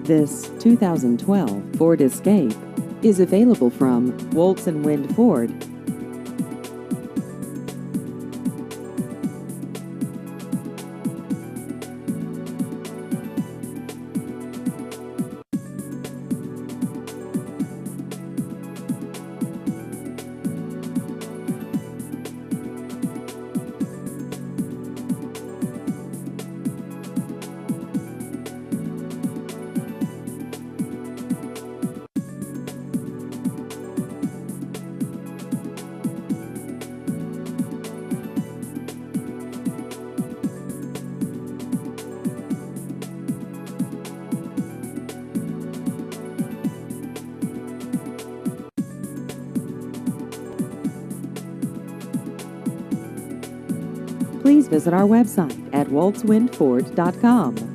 This 2012 Ford Escape is available from Woltz and Wind Ford. Please visit our website at woltzwindford.com.